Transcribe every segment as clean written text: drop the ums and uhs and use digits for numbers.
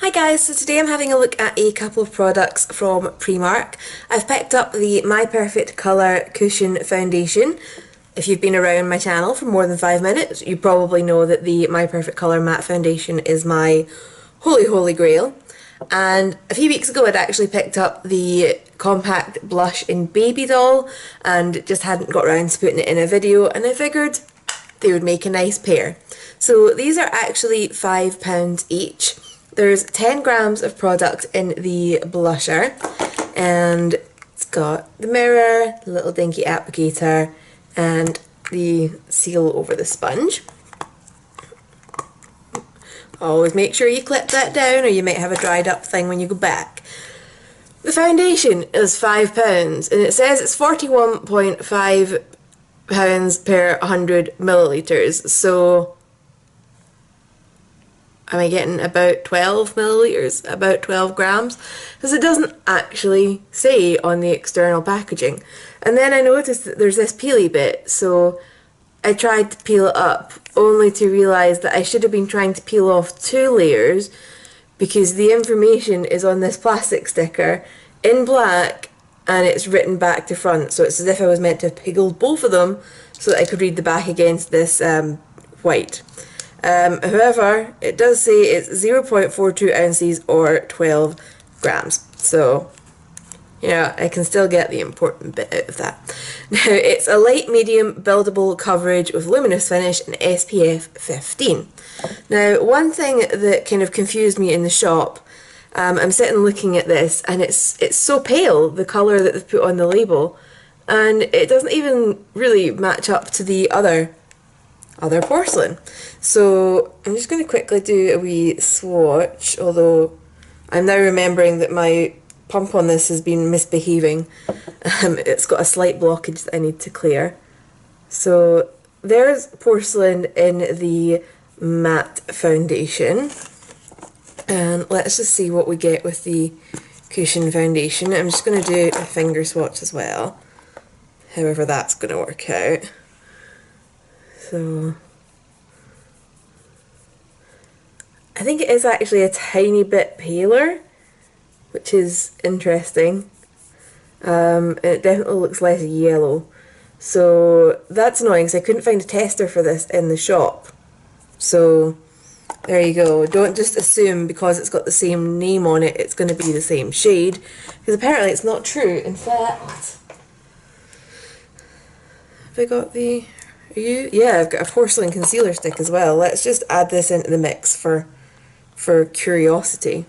Hi guys, so today I'm having a look at a couple of products from Primark. I've picked up the My Perfect Colour Cushion Foundation. If you've been around my channel for more than 5 minutes, you probably know that the My Perfect Colour Matte Foundation is my holy grail. And a few weeks ago I'd actually picked up the compact blush in Baby Doll and just hadn't got around to putting it in a video, and I figured they would make a nice pair. So these are actually £5 each. There's 10 grams of product in the blusher, and it's got the mirror, the little dinky applicator, and the seal over the sponge. Always make sure you clip that down or you might have a dried up thing when you go back. The foundation is £5 and it says it's 41.5 pounds per 100 millilitres, so am I getting about 12 millilitres, about 12 grams? Because it doesn't actually say on the external packaging. And then I noticed that there's this peely bit, so I tried to peel it up, only to realise that I should have been trying to peel off 2 layers because the information is on this plastic sticker in black and it's written back to front, so it's as if I was meant to have pickled both of them so that I could read the back against this white. However, it does say it's 0.42 ounces or 12 grams. So, yeah, I can still get the important bit out of that. Now, it's a light medium buildable coverage with luminous finish and SPF 15. Now, one thing that kind of confused me in the shop, I'm sitting looking at this and it's so pale, the colour that they've put on the label, and it doesn't even really match up to the other porcelain. So I'm just going to quickly do a wee swatch, although I'm now remembering that my pump on this has been misbehaving. It's got a slight blockage that I need to clear. So there's porcelain in the matte foundation, and let's just see what we get with the cushion foundation. I'm just going to do a finger swatch as well, however that's going to work out. So I think it is actually a tiny bit paler, which is interesting. It definitely looks less yellow, so that's annoying because I couldn't find a tester for this in the shop. So there you go. Don't just assume because it's got the same name on it it's going to be the same shade, because apparently it's not true. In fact, have I got the... Yeah, I've got a porcelain concealer stick as well. Let's just add this into the mix for curiosity.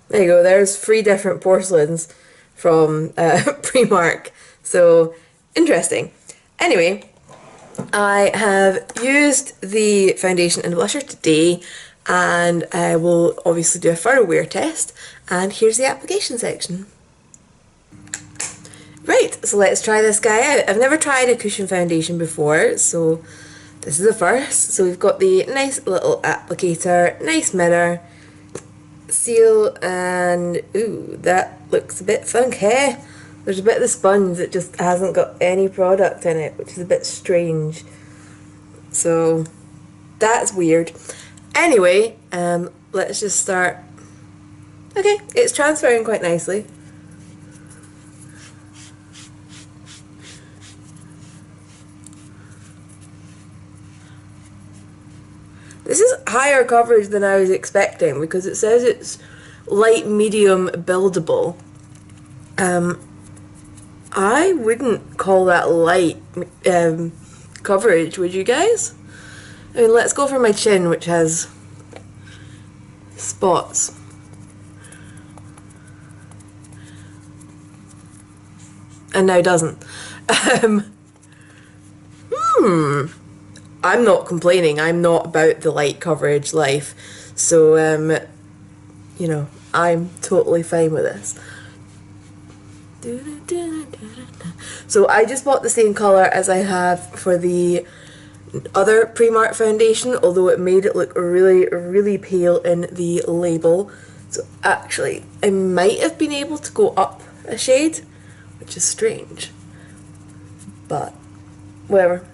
There you go, there's 3 different porcelains from Primark. So, interesting. Anyway, I have used the foundation and blusher today, and I will obviously do a thorough wear test, and here's the application section. Right, so let's try this guy out. I've never tried a cushion foundation before, so this is the first. So we've got the nice little applicator, nice mirror, seal, and ooh, that looks a bit funky. There's a bit of the sponge that just hasn't got any product in it, which is a bit strange. So that's weird. Anyway, let's just start. Okay, it's transferring quite nicely. This is higher coverage than I was expecting because it says it's light medium buildable. I wouldn't call that light coverage, would you guys? I mean, let's go for my chin, which has spots. And now doesn't. I'm not complaining. I'm not about the light coverage life. So, you know, I'm totally fine with this. So I just bought the same colour as I have for the other Primark foundation, although it made it look really pale in the label. So actually, I might have been able to go up a shade, which is strange. But whatever.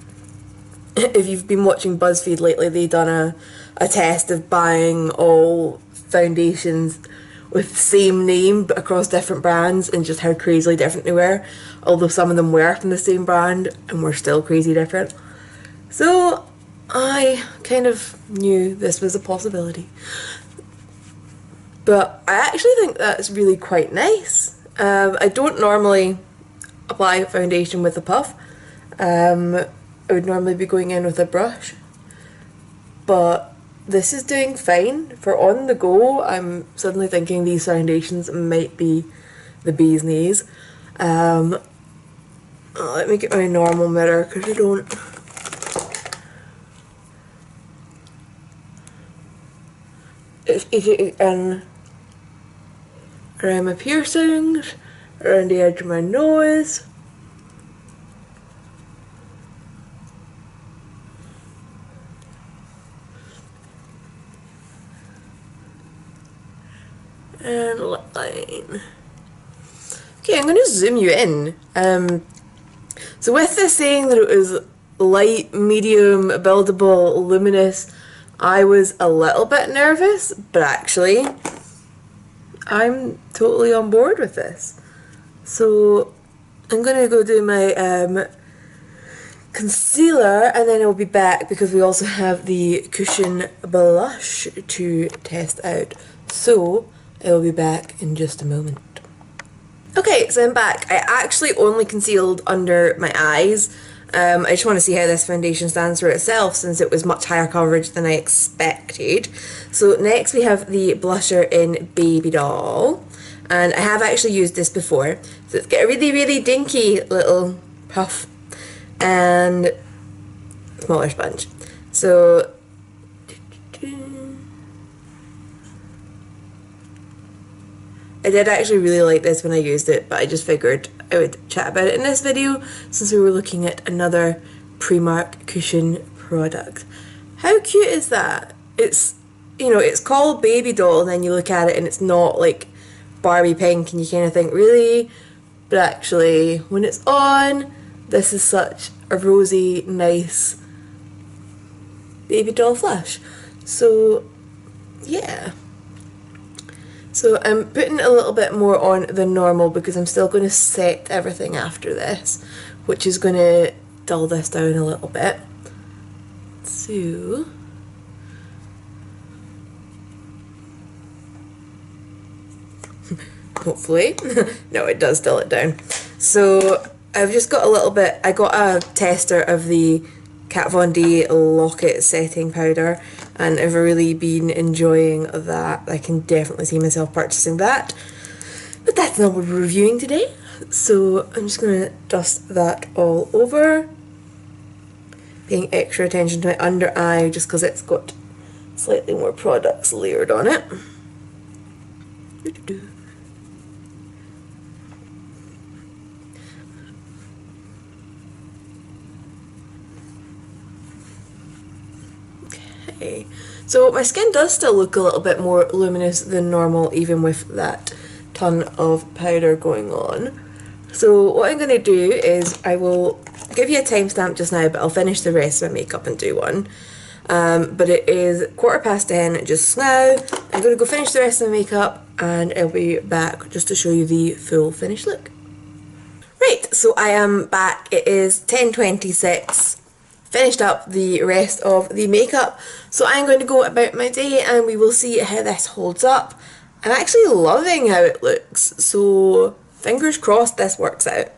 if you've been watching BuzzFeed lately, they done a test of buying all foundations with the same name but across different brands, and just how crazily different they were, although some of them were from the same brand and were still crazy different. So I kind of knew this was a possibility. But I actually think that's really quite nice. I don't normally apply foundation with a puff. I would normally be going in with a brush. But this is doing fine. For on the go, I'm suddenly thinking these foundations might be the bee's knees. Let me get my normal mirror because I don't... It's easy in around my piercings, around the edge of my nose. And lip line. Okay, I'm going to zoom you in. So with this saying that it was light, medium, buildable, luminous, I was a little bit nervous, but actually I'm totally on board with this. So I'm going to go do my concealer, and then I'll be back because we also have the cushion blush to test out. So I'll be back in just a moment. Okay, so I'm back. I actually only concealed under my eyes. I just want to see how this foundation stands for itself, since it was much higher coverage than I expected. So next we have the blusher in Baby Doll, and I have actually used this before. So it's got a really, really dinky little puff and smaller sponge. So I did actually really like this when I used it, but I just figured I would chat about it in this video since we were looking at another Primark cushion product. How cute is that? It's, you know, it's called Baby Doll, and then you look at it and it's not like Barbie pink and you kind of think, really? But actually, when it's on, this is such a rosy, nice baby doll flush. So, yeah. So I'm putting a little bit more on than normal because I'm still going to set everything after this, which is going to dull this down a little bit. So hopefully, no, it does dull it down. So I've just got a little bit, I got a tester of the Kat Von D Locket setting powder, and I've really been enjoying that. I can definitely see myself purchasing that, but that's not what we're reviewing today. So I'm just going to dust that all over, paying extra attention to my under eye just because it's got slightly more products layered on it. Okay, so my skin does still look a little bit more luminous than normal, even with that ton of powder going on. So what I'm going to do is I will give you a timestamp just now, but I'll finish the rest of my makeup and do one. But it is 10:15 just now. I'm going to go finish the rest of my makeup and I'll be back just to show you the full finished look. Right, so I am back. It is 10:26. Finished up the rest of the makeup, so I'm going to go about my day and we will see how this holds up. I'm actually loving how it looks, so fingers crossed this works out.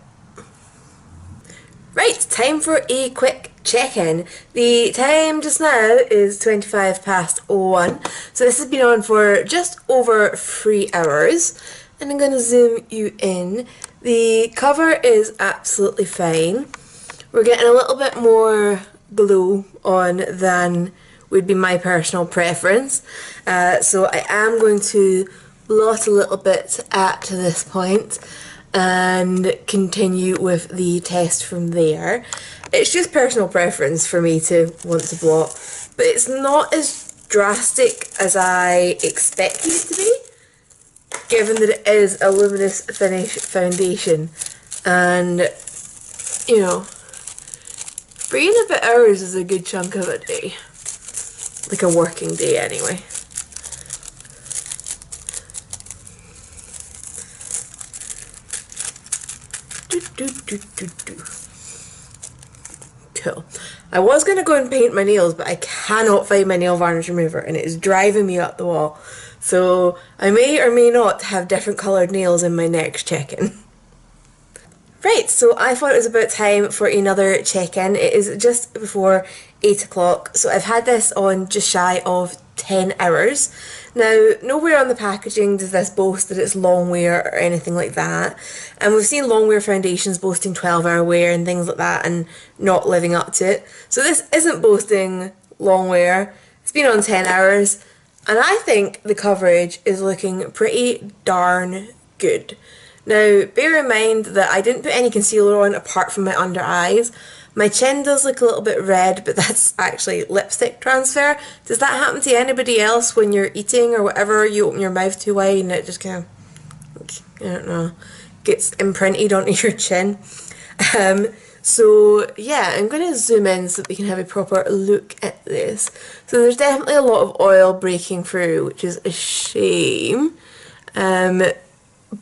Right, time for a quick check-in. The time just now is 1:25, so this has been on for just over 3 hours, and I'm going to zoom you in. The cover is absolutely fine. We're getting a little bit more glow on than would be my personal preference. So I am going to blot a little bit at this point and continue with the test from there. It's just personal preference for me to want to blot, but it's not as drastic as I expected it to be, given that it is a luminous finish foundation. And, you know, 3 and a bit hours is a good chunk of a day. Like a working day anyway. Cool. I was going to go and paint my nails, but I cannot find my nail varnish remover and it is driving me up the wall. So I may or may not have different coloured nails in my next check-in. Right, so I thought it was about time for another check-in. It is just before 8 o'clock, so I've had this on just shy of 10 hours. Now, nowhere on the packaging does this boast that it's long wear or anything like that. And we've seen long wear foundations boasting 12-hour wear and things like that and not living up to it. So this isn't boasting long wear. It's been on 10 hours. And I think the coverage is looking pretty darn good. Now, bear in mind that I didn't put any concealer on apart from my under eyes. My chin does look a little bit red, but that's actually lipstick transfer. Does that happen to anybody else when you're eating or whatever? You open your mouth too wide and it just kind of, I don't know, gets imprinted onto your chin. So yeah, I'm going to zoom in so that we can have a proper look at this. So there's definitely a lot of oil breaking through, which is a shame.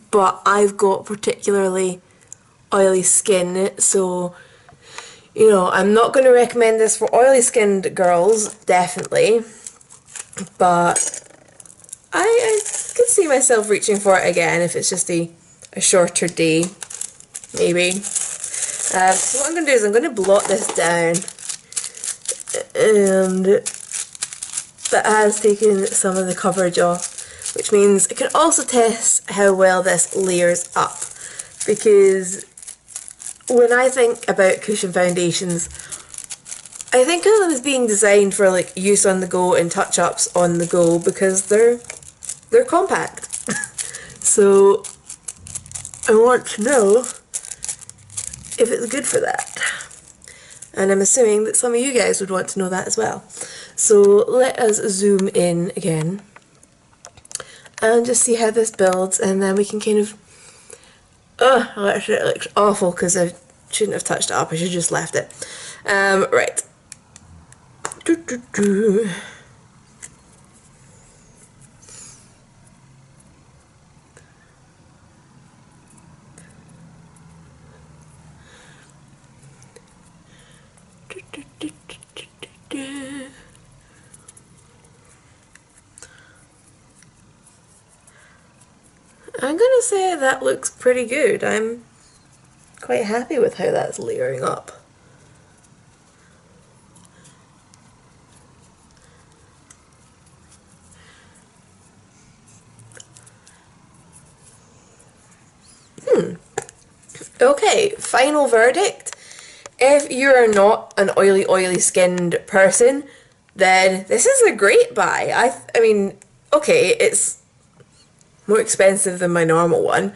But I've got particularly oily skin, so you know, I'm not going to recommend this for oily skinned girls, definitely, but I could see myself reaching for it again if it's just a shorter day, maybe. So what I'm going to do is I'm going to blot this down, and that has taken some of the coverage off, which means I can also test how well this layers up, because when I think about cushion foundations, I think of them as being designed for like use on the go and touch-ups on the go because they're compact. So I want to know if it's good for that. And I'm assuming that some of you guys would want to know that as well. So let us zoom in again and just see how this builds, and then we can kind of... Oh, actually it looks awful because I shouldn't have touched it up, I should have just left it. Right. I'm gonna say that looks pretty good. I'm quite happy with how that's layering up. Okay, final verdict. If you're not an oily skinned person, then this is a great buy. I mean, okay, it's more expensive than my normal one,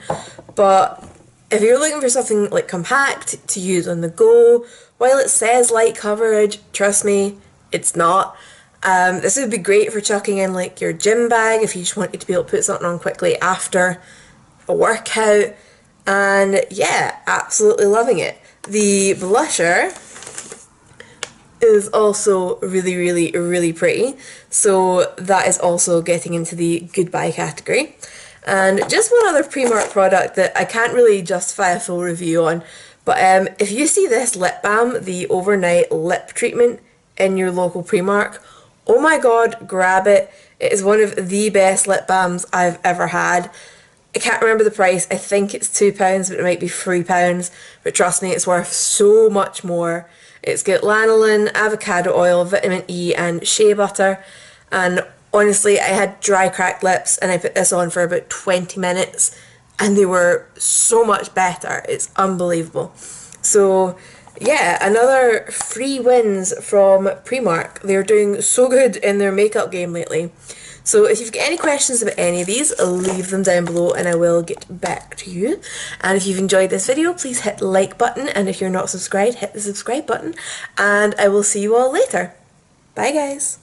but if you're looking for something like compact to use on the go, while it says light coverage, trust me, it's not. This would be great for chucking in like your gym bag if you just wanted to be able to put something on quickly after a workout. And yeah, absolutely loving it. The blusher is also really pretty, so that is also getting into the goodbye category. And just one other Primark product that I can't really justify a full review on, but if you see this lip balm, the overnight lip treatment in your local Primark, oh my god, grab it. It is one of the best lip balms I've ever had. I can't remember the price, I think it's £2, but it might be £3, but trust me, it's worth so much more. It's got lanolin, avocado oil, vitamin E and shea butter, and honestly, I had dry cracked lips and I put this on for about 20 minutes and they were so much better. It's unbelievable. So yeah, another 3 wins from Primark. They're doing so good in their makeup game lately. So if you've got any questions about any of these, leave them down below and I will get back to you. And if you've enjoyed this video, please hit the like button, and if you're not subscribed, hit the subscribe button, and I will see you all later. Bye guys!